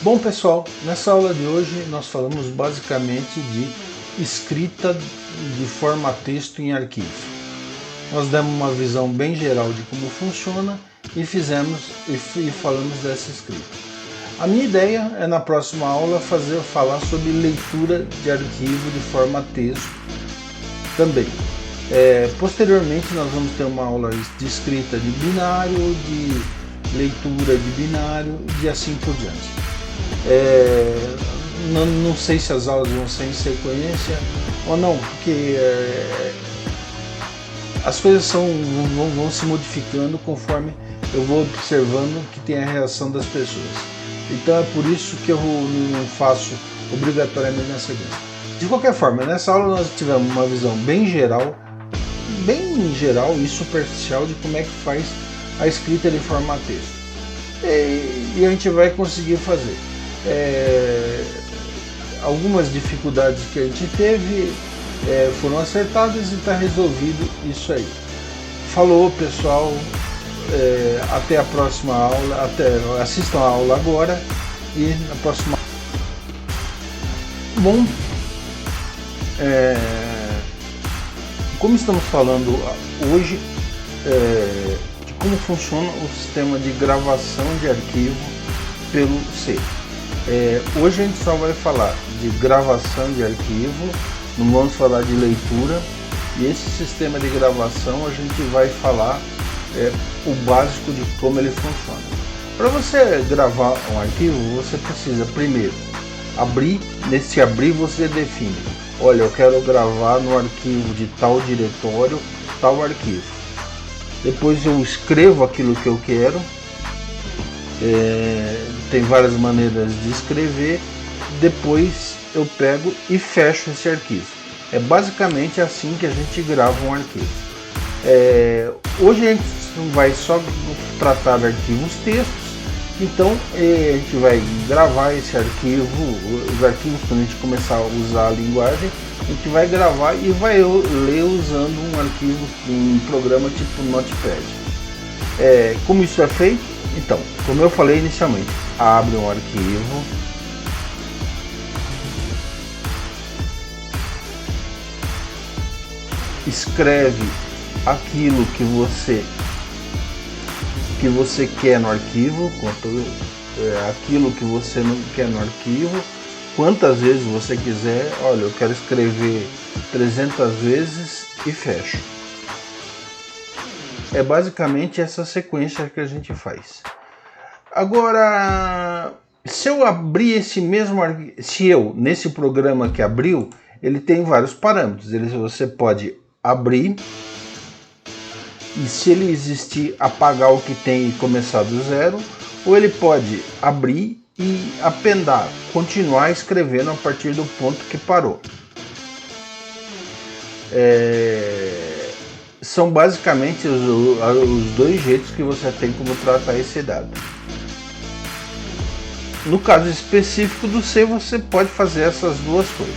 Bom pessoal, nessa aula de hoje nós falamos basicamente de escrita de forma texto em arquivo. Nós demos uma visão bem geral de como funciona e falamos dessa escrita. A minha ideia é na próxima aula falar sobre leitura de arquivo de forma texto também. Posteriormente nós vamos ter uma aula de escrita de binário, de leitura de binário e assim por diante. Não sei se as aulas vão ser em sequência ou não, porque as coisas vão se modificando conforme eu vou observando que tem a reação das pessoas. Então é por isso que eu não faço obrigatoriamente na sequência. De qualquer forma, nessa aula nós tivemos uma visão bem geral e superficial de como é que faz a escrita de forma texto. E a gente vai conseguir fazer. Algumas dificuldades que a gente teve foram acertadas e está resolvido isso aí. Falou pessoal, até a próxima aula, assistam a aula agora e na próxima. Bom, como estamos falando hoje de como funciona o sistema de gravação de arquivo pelo C. Hoje a gente só vai falar de gravação de arquivo, não vamos falar de leitura, e esse sistema de gravação a gente vai falar o básico de como ele funciona. Para você gravar um arquivo, você precisa primeiro abrir. Nesse abrir você define, olha, eu quero gravar no arquivo de tal diretório, tal arquivo. Depois eu escrevo aquilo que eu quero. Tem várias maneiras de escrever. Depois eu pego e fecho esse arquivo. É basicamente assim que a gente grava um arquivo. Hoje a gente vai só tratar de arquivos textos. Então a gente vai gravar esse arquivo, os arquivos, quando a gente começar a usar a linguagem, a gente vai gravar e vai ler usando um arquivo, um programa tipo Notepad. Como isso é feito? Então, como eu falei inicialmente, abre um arquivo, escreve aquilo que você quer no arquivo, aquilo que você não quer no arquivo, quantas vezes você quiser. Olha, eu quero escrever 300 vezes e fecho. É basicamente essa sequência que a gente faz. Agora, se eu abrir esse mesmo arquivo, nesse programa que abriu, ele tem vários parâmetros. Você pode abrir e, se ele existir, apagar o que tem e começar do zero, ou ele pode abrir e apendar, continuar escrevendo a partir do ponto que parou. São basicamente os dois jeitos que você tem como tratar esse dado. No caso específico do C, você pode fazer essas duas coisas.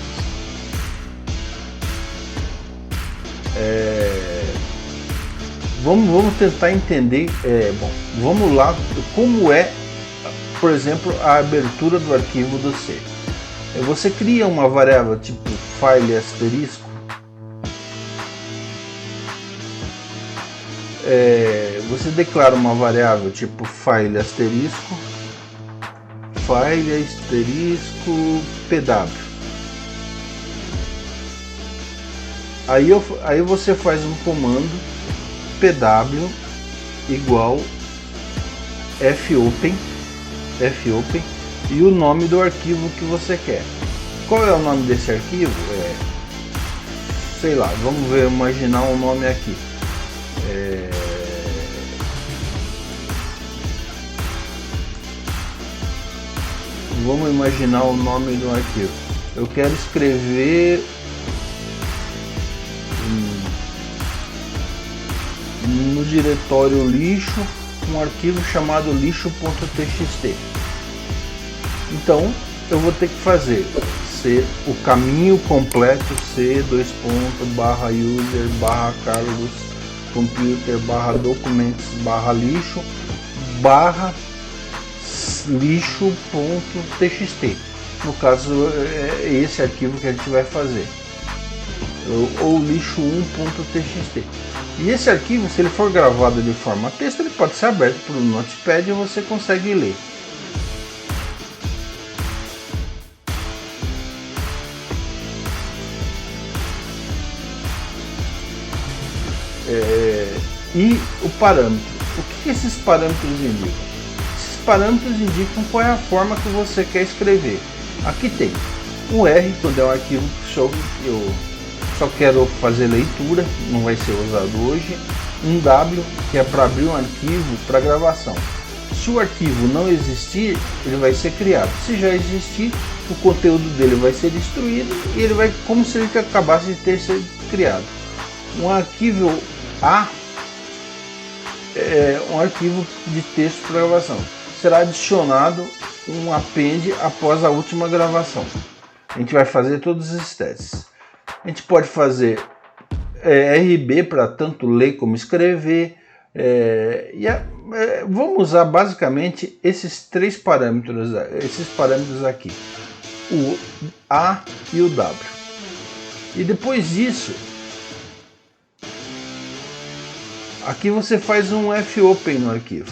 Vamos tentar entender. Vamos lá, como é, por exemplo, a abertura do arquivo do C. Você cria uma variável tipo file asterisco. Você declara uma variável tipo file asterisco pw. Aí você faz um comando pw igual fopen e o nome do arquivo que você quer. Qual é o nome desse arquivo? Sei lá, vamos ver, imaginar um nome aqui. Vamos imaginar o nome do arquivo. Eu quero escrever no diretório lixo um arquivo chamado lixo.txt. Então eu vou ter que fazer o caminho completo c:/user/carlos computer/documentos/lixo lixo.txt. No caso, é esse arquivo que a gente vai fazer, ou lixo1.txt. E esse arquivo, se ele for gravado de forma texto, ele pode ser aberto por um Notepad e você consegue ler. E o parâmetro. O que esses parâmetros indicam? Esses parâmetros indicam qual é a forma que você quer escrever. Aqui tem um R, quando é um arquivo que eu só quero fazer leitura, não vai ser usado hoje. Um W, que é para abrir um arquivo para gravação. Se o arquivo não existir, ele vai ser criado. Se já existir, o conteúdo dele vai ser destruído e ele vai como se ele acabasse de ter sido criado. Um arquivo A é um arquivo de texto para gravação. Será adicionado um append após a última gravação. A gente vai fazer todos esses testes. A gente pode fazer RB para tanto ler como escrever. Vamos usar basicamente esses três parâmetros, aqui, o A e o W. E depois disso, aqui você faz um fopen no arquivo.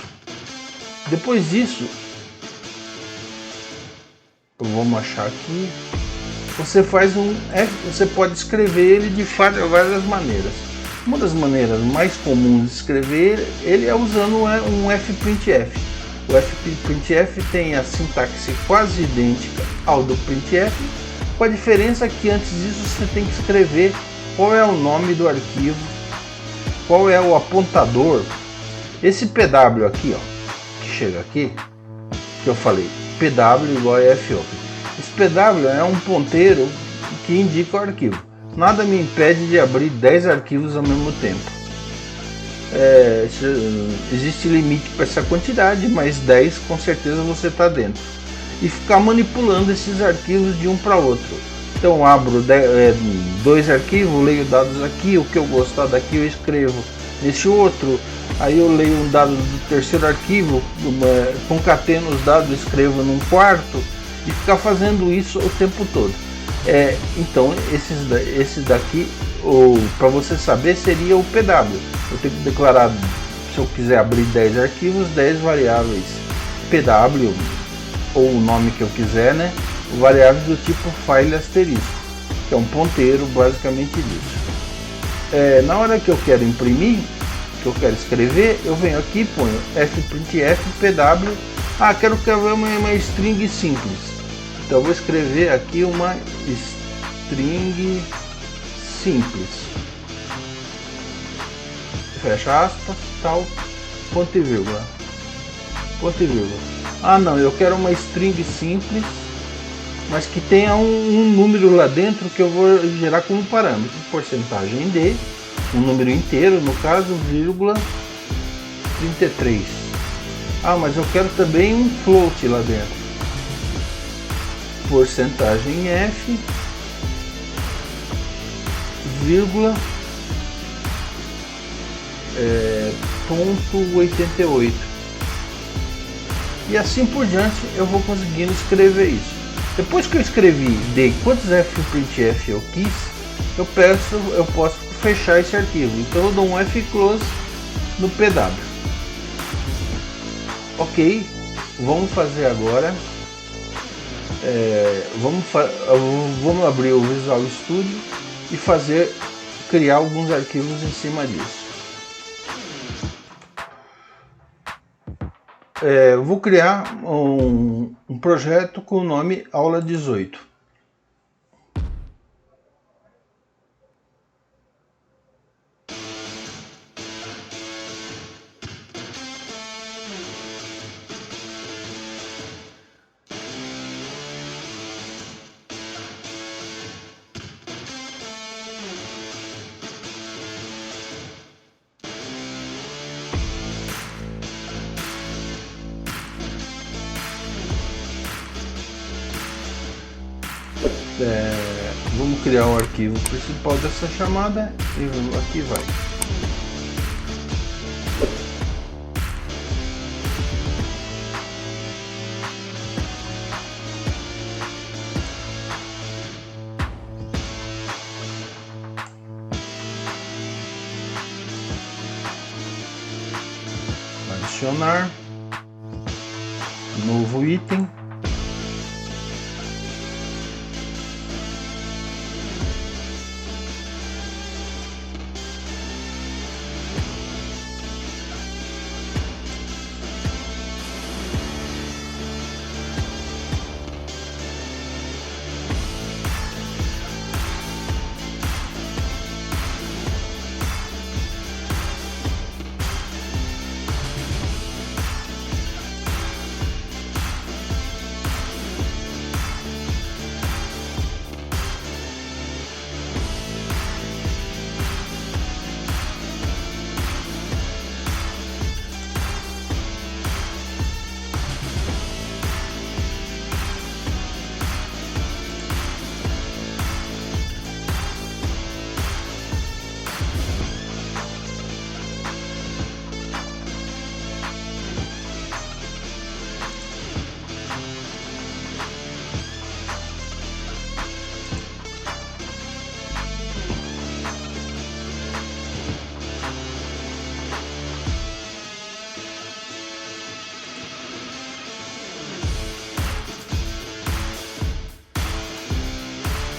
Depois disso, vamos achar aqui. Você faz você pode escrever ele de várias maneiras. Uma das maneiras mais comuns de escrever ele é usando um fprintf. O fprintf tem a sintaxe quase idêntica ao do printf, com a diferença que antes disso você tem que escrever qual é o nome do arquivo, qual é o apontador. Esse pw aqui, ó, que chega aqui, que eu falei, pw igual a fopen. Esse pw é um ponteiro que indica o arquivo. Nada me impede de abrir 10 arquivos ao mesmo tempo. Existe limite para essa quantidade, mas 10 com certeza você está dentro. E ficar manipulando esses arquivos de um para outro. Então abro 2 arquivos, leio dados aqui, o que eu gostar daqui eu escrevo nesse outro. Aí eu leio um dado do terceiro arquivo, concateno os dados, escrevo num quarto. E ficar fazendo isso o tempo todo. Então esses daqui, para você saber, seria o PW. Eu tenho que declarar, se eu quiser abrir 10 arquivos, 10 variáveis PW, ou o nome que eu quiser, né? Variáveis do tipo file asterisco, que é um ponteiro basicamente disso. Na hora que eu quero imprimir, que eu quero escrever, eu venho aqui e ponho fprintf pw. Quero escrever uma string simples. Então eu vou escrever aqui uma string simples. Fecha aspas, tal, ponto e vírgula. Ponto e vírgula. Não, eu quero uma string simples, mas que tenha um número lá dentro que eu vou gerar como parâmetro. Porcentagem D, um número inteiro, no caso, vírgula 33. Mas eu quero também um float lá dentro. Porcentagem F, vírgula, ponto 88. E assim por diante eu vou conseguindo escrever isso. Depois que eu escrevi de quantos fprintf eu quis, eu posso fechar esse arquivo. Então eu dou um fclose no pw. Ok, vamos fazer agora. Vamos abrir o Visual Studio e criar alguns arquivos em cima disso. Vou criar um projeto com o nome Aula 18. Vamos criar o arquivo principal dessa chamada e aqui vai. adicionar, novo item,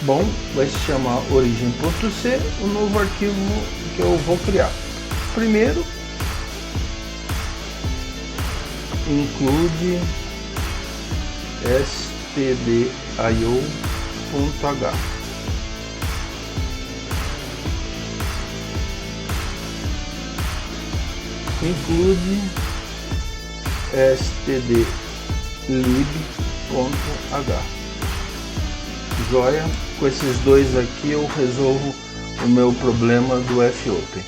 bom, vai se chamar origem.c, o novo arquivo que eu vou criar. Primeiro, include stdio.h. Include stdlib.h. Joia, com esses dois aqui eu resolvo o meu problema do fopen.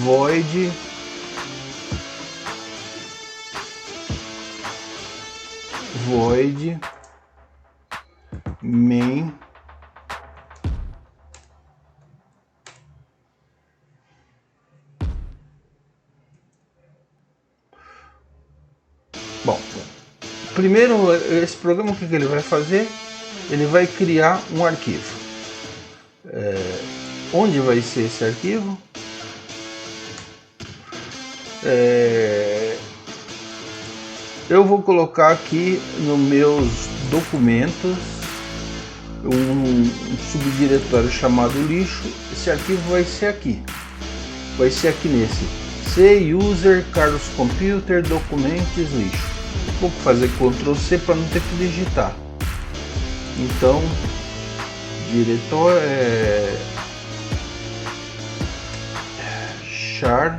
Void main primeiro, esse programa, o que ele vai fazer? Ele vai criar um arquivo. Onde vai ser esse arquivo? Eu vou colocar aqui nos meus documentos um subdiretório chamado lixo. Esse arquivo vai ser aqui. Vai ser aqui nesse C user Carlos Computer Documents lixo. Vou fazer Ctrl C para não ter que digitar. Então, diretório char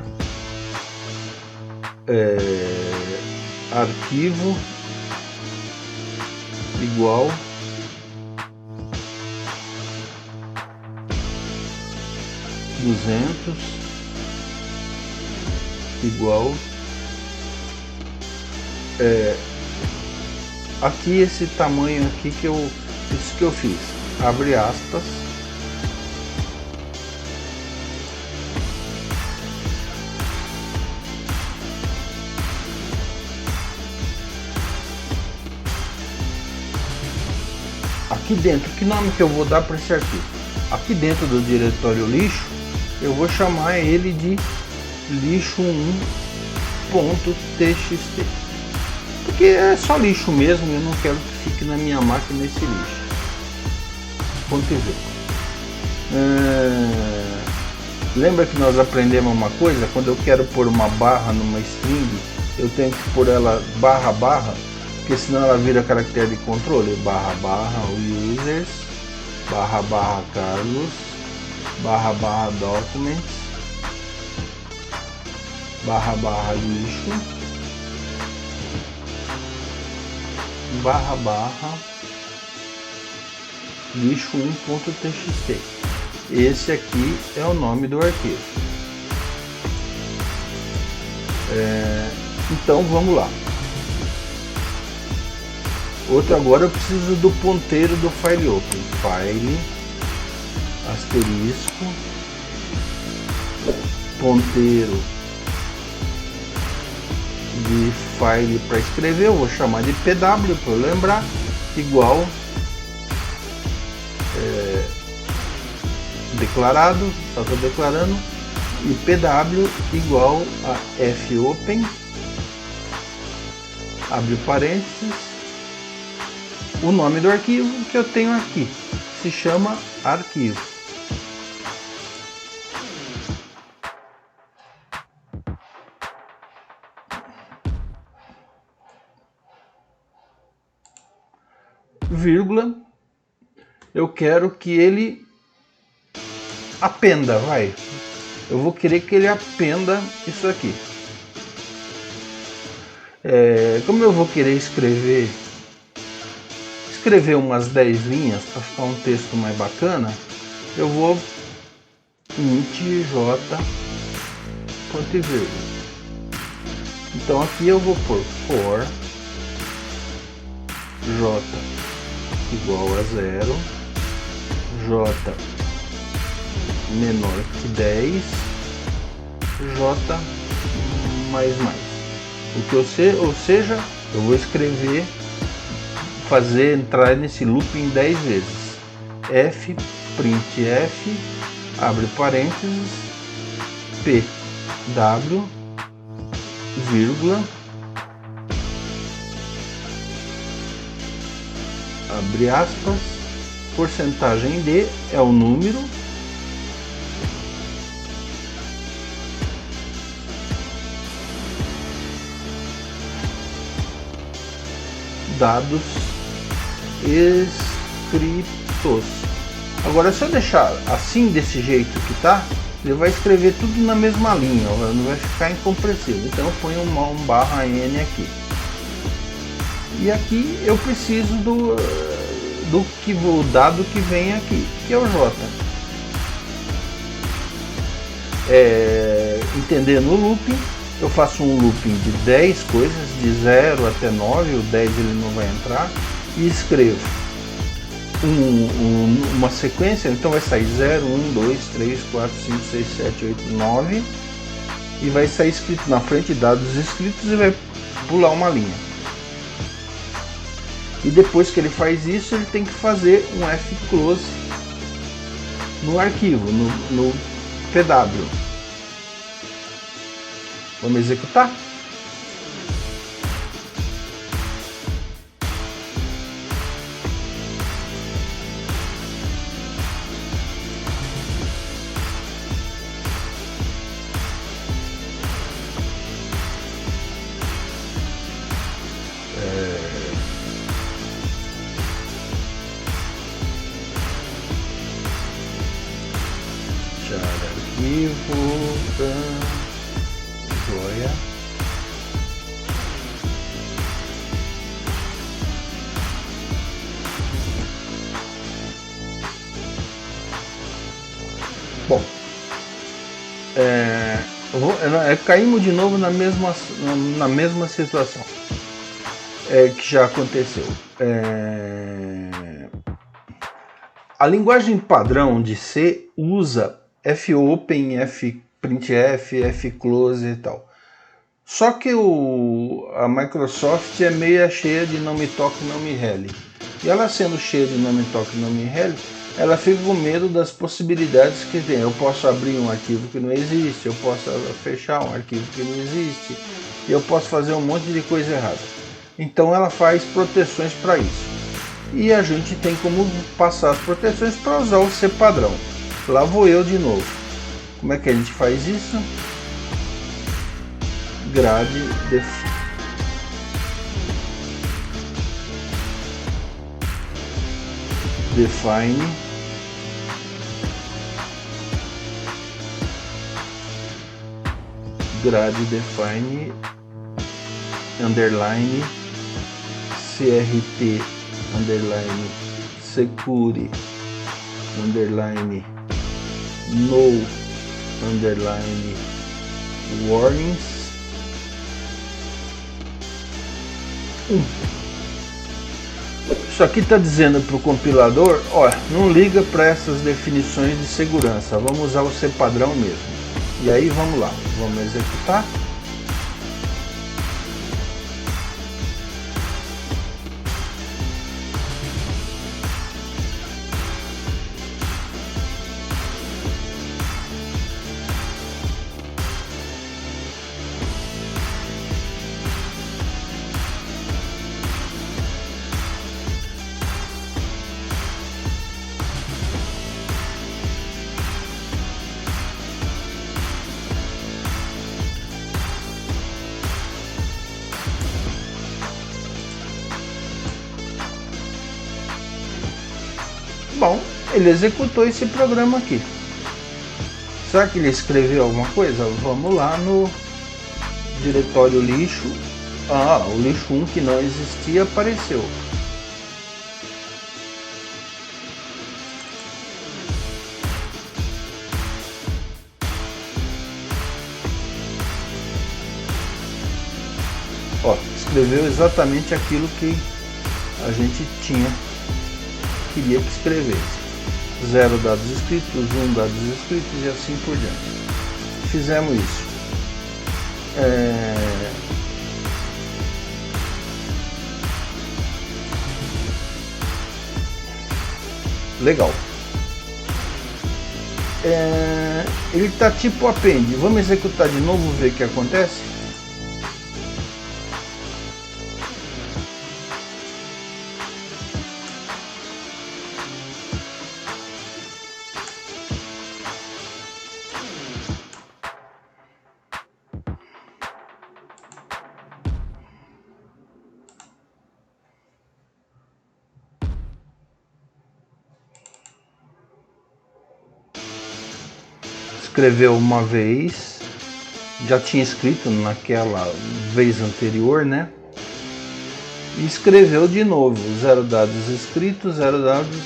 arquivo igual igual aqui esse tamanho aqui isso que eu fiz, abre aspas, aqui dentro, que nome que eu vou dar para esse arquivo? Aqui dentro do diretório lixo eu vou chamar ele de lixo1.txt, porque é só lixo mesmo, eu não quero que fique na minha máquina esse lixo. .v. Lembra que nós aprendemos uma coisa? Quando eu quero pôr uma barra numa string, eu tenho que pôr ela barra barra, porque senão ela vira caractere de controle. Barra barra users, barra barra Carlos, barra barra documents, barra barra lixo, barra barra lixo1.txt. Esse aqui é o nome do arquivo. Então vamos lá. Outro, agora eu preciso do ponteiro do file open. File asterisco ponteiro de file para escrever, eu vou chamar de pw para eu lembrar, igual declarado, só estou declarando e pw igual a fopen, abre parênteses, o nome do arquivo que eu tenho aqui, se chama arquivo. Vírgula, eu quero que ele apenda, eu vou querer que ele apenda isso aqui. Como eu vou querer escrever umas 10 linhas para ficar um texto mais bacana, eu vou int j ponto e vírgula. Então aqui eu vou pôr for j igual a 0, j menor que 10, j mais. Ou seja, eu vou fazer entrar nesse looping 10 vezes. F printf, abre parênteses, pw, vírgula, abre aspas, porcentagem d é o número, dados escritos. Agora, se eu deixar assim, desse jeito que tá, ele vai escrever tudo na mesma linha, não vai ficar incompreensível. Então eu ponho um barra n aqui. E aqui eu preciso do dado que vem aqui, que é o j. Entendendo o looping, eu faço um looping de 10 coisas, de 0 até 9, o 10 ele não vai entrar, e escrevo uma sequência, então vai sair 0, 1, 2, 3, 4, 5, 6, 7, 8, 9, e vai sair escrito na frente dados escritos e vai pular uma linha. E depois que ele faz isso, ele tem que fazer um fclose no arquivo, no pw. Vamos executar? Arquivo, joia. Bom, caímos de novo na mesma situação que já aconteceu. A linguagem padrão de C usa fopen, fprintf, fclose e tal. Só que a Microsoft é meio cheia de não me toque, não me rele. E ela sendo cheia de não me toque, não me rele, ela fica com medo das possibilidades que tem. Eu posso abrir um arquivo que não existe, eu posso fechar um arquivo que não existe, e eu posso fazer um monte de coisa errada. Então ela faz proteções para isso. E a gente tem como passar as proteções para usar o C padrão. Lá vou eu de novo. Como é que a gente faz isso? Grade define grade define underline crt underline secure underline no underline warnings 1. Isso aqui está dizendo para o compilador, ó, não liga para essas definições de segurança, vamos usar o C padrão mesmo. E aí vamos lá, vamos executar. Bom, ele executou esse programa aqui. Será que ele escreveu alguma coisa? Vamos lá no diretório lixo. O lixo 1 que não existia apareceu. Escreveu exatamente aquilo que a gente queria que escrevesse. 0 dados escritos, 1 dados escritos e assim por diante. Fizemos isso. Legal. Ele está tipo append. Vamos executar de novo, ver o que acontece. Escreveu uma vez, já tinha escrito naquela vez anterior, né? E escreveu de novo, 0 dados escritos, 0 dados.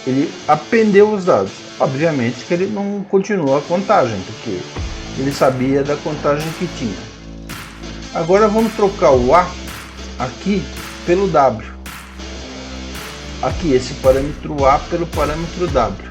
Ele appendeu os dados. Obviamente que ele não continuou a contagem, porque ele sabia da contagem que tinha. Agora vamos trocar o A aqui pelo W. Aqui esse parâmetro A pelo parâmetro W.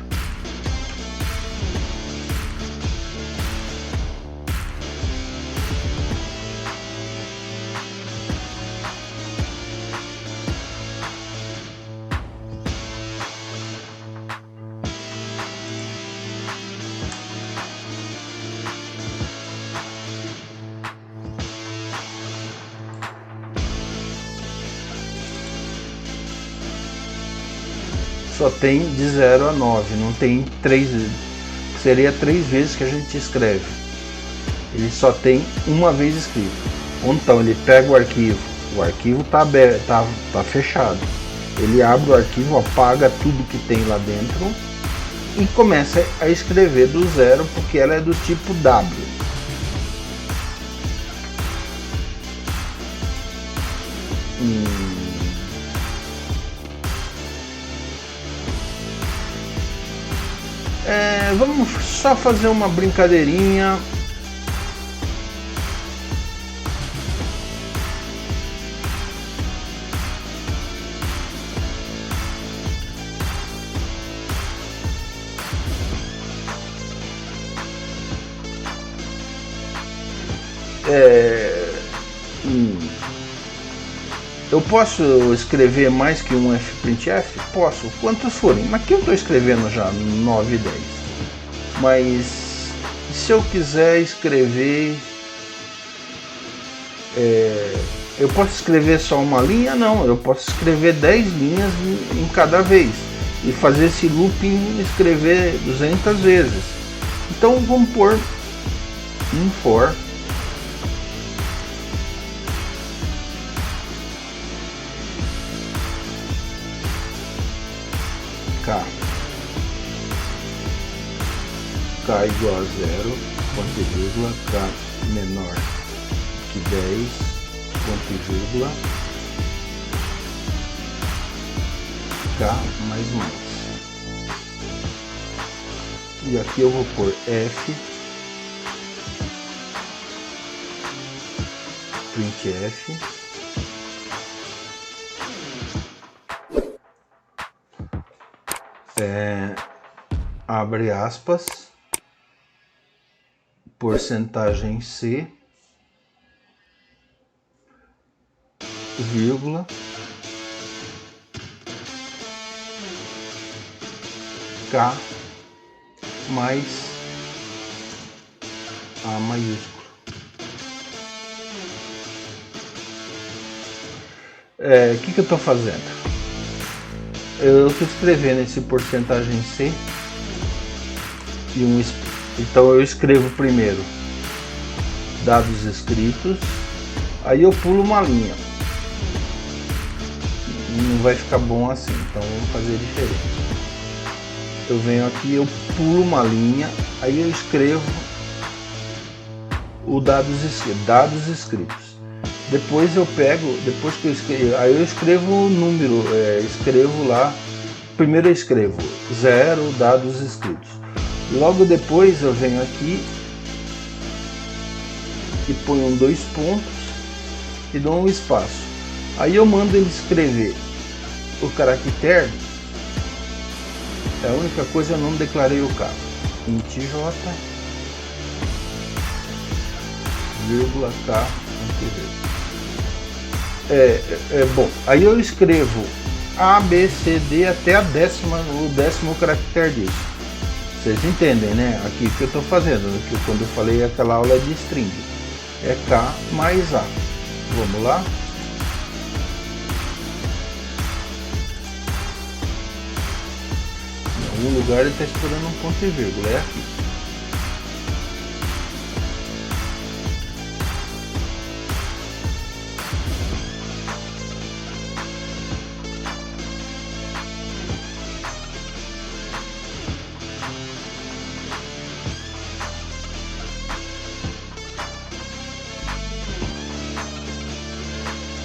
Só tem de 0 a 9, não tem 3 vezes. Seria 3 vezes que a gente escreve. Ele só tem uma vez escrito. Então ele pega o arquivo está aberto, tá fechado. Ele abre o arquivo, apaga tudo que tem lá dentro e começa a escrever do zero, porque ela é do tipo W. Vamos só fazer uma brincadeirinha. Eu posso escrever mais que um fprintf? Posso, quantos forem. Mas aqui eu estou escrevendo já 9 e 10. Mas se eu quiser escrever, eu posso escrever só uma linha? Não, eu posso escrever 10 linhas em cada vez e fazer esse looping, escrever 200 vezes. Então vamos pôr um for k igual a 0, ponto e vírgula, k menor que 10, ponto e vírgula, k mais mais. E aqui eu vou pôr f printf abre aspas, porcentagem C, vírgula, K mais A maiúsculo. O que eu estou fazendo? Eu estou escrevendo esse porcentagem C e então eu escrevo primeiro dados escritos, aí eu pulo uma linha. Não vai ficar bom assim, então vamos fazer diferente. eu venho aqui, eu pulo uma linha, aí eu escrevo o dados escritos. Depois eu pego, depois que eu escrevo, aí eu escrevo o número, escrevo lá, primeiro eu escrevo 0 dados escritos. Logo depois eu venho aqui e ponho 2 pontos e dou um espaço. Aí eu mando ele escrever o caractere, é a única coisa, eu não declarei o K. Int J, vírgula K. Bom, aí eu escrevo A, B, C, D até o 10º caractere disso. Vocês entendem, né? Aqui o que eu estou fazendo, que quando eu falei aquela aula de string, é K mais A. Vamos lá? Em algum lugar ele está esperando um ponto e vírgula, é aqui.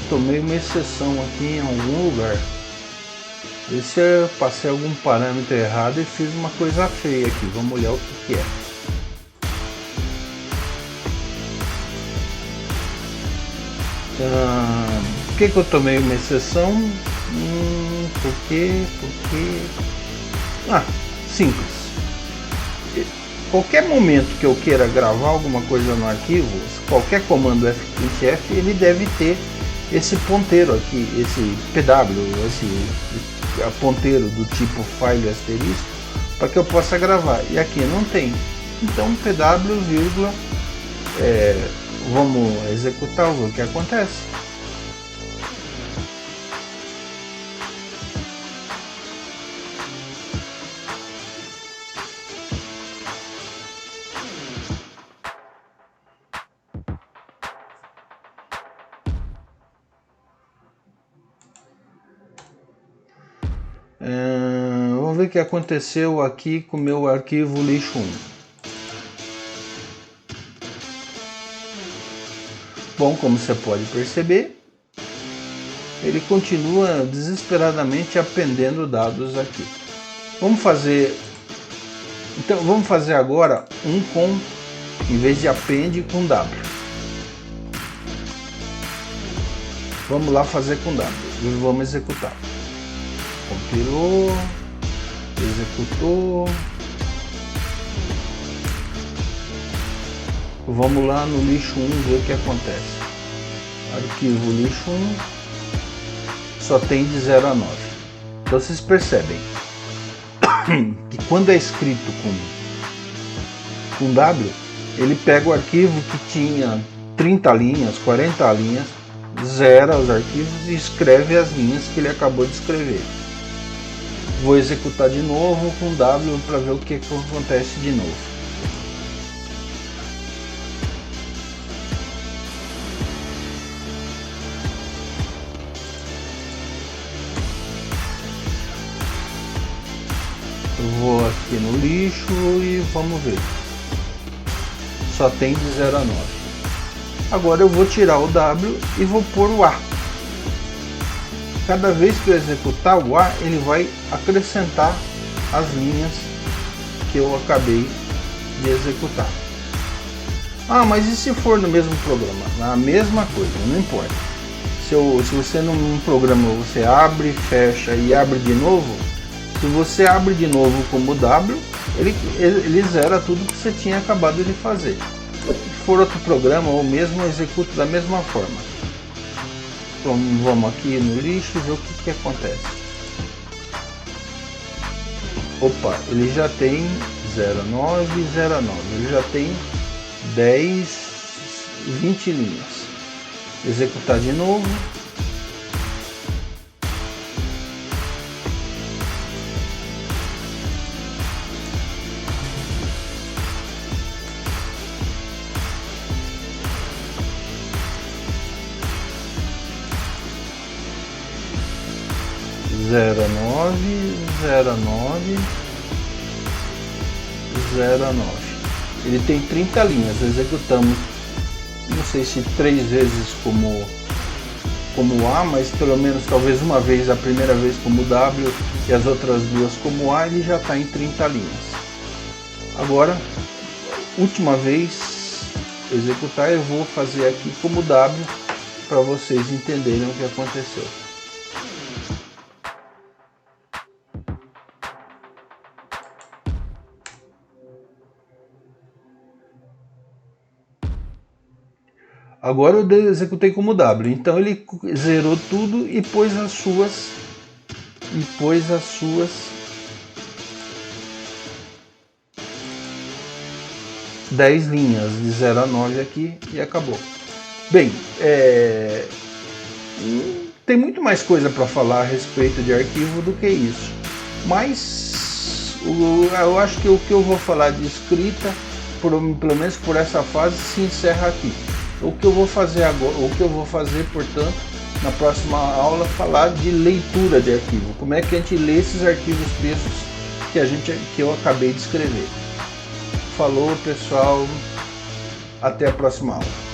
Tomei uma exceção aqui em algum lugar. E se eu passei algum parâmetro errado e fiz uma coisa feia aqui, vamos olhar o que é. Por que eu tomei uma exceção? Por quê? Simples. Qualquer momento que eu queira gravar alguma coisa no arquivo, qualquer comando F15F, ele deve ter esse ponteiro aqui, esse PW, esse ponteiro do tipo file asterisco, para que eu possa gravar. E aqui não tem. Então PW, vírgula, vamos executar, ver o que acontece. Vamos ver o que aconteceu aqui com o meu arquivo lixo 1. Bom, como você pode perceber, ele continua desesperadamente appendendo dados aqui. Vamos fazer agora um com, em vez de append, com W. Vamos lá fazer com W e vamos executar. Compilou, executou. Vamos lá no lixo 1 ver o que acontece. Arquivo lixo 1 só tem de 0 a 9. Então vocês percebem que quando é escrito com W, ele pega o arquivo que tinha 30 linhas, 40 linhas, zera os arquivos e escreve as linhas que ele acabou de escrever. Vou executar de novo com W para ver o que acontece de novo. Eu vou aqui no lixo e vamos ver. Só tem de 0 a 9. Agora eu vou tirar o W e vou pôr o A. Cada vez que eu executar o A, ele vai acrescentar as linhas que eu acabei de executar. Mas e se for no mesmo programa? A mesma coisa, não importa. Se você num programa você abre, fecha e abre de novo, se você abre de novo como W, ele zera tudo que você tinha acabado de fazer. Se for outro programa ou mesmo, executa da mesma forma. Então vamos aqui no lixo e ver o que acontece. Opa, ele já tem 09, 09, ele já tem 10, 20 linhas. Executar de novo. Zero nove. 0,9. Ele tem 30 linhas, executamos, não sei se 3 vezes como A, mas pelo menos talvez uma vez, a primeira vez como W e as outras duas como A, ele já está em 30 linhas. Agora, última vez executar, eu vou fazer aqui como W para vocês entenderem o que aconteceu. Agora eu executei como W, então ele zerou tudo e pôs as suas 10 linhas de 0 a 9 aqui e acabou. Bem, tem muito mais coisa para falar a respeito de arquivo do que isso, mas eu acho que o que eu vou falar de escrita, pelo menos por essa fase, se encerra aqui. O que eu vou fazer agora, portanto, na próxima aula, falar de leitura de arquivo. Como é que a gente lê esses arquivos textos que eu acabei de escrever. Falou, pessoal, até a próxima aula.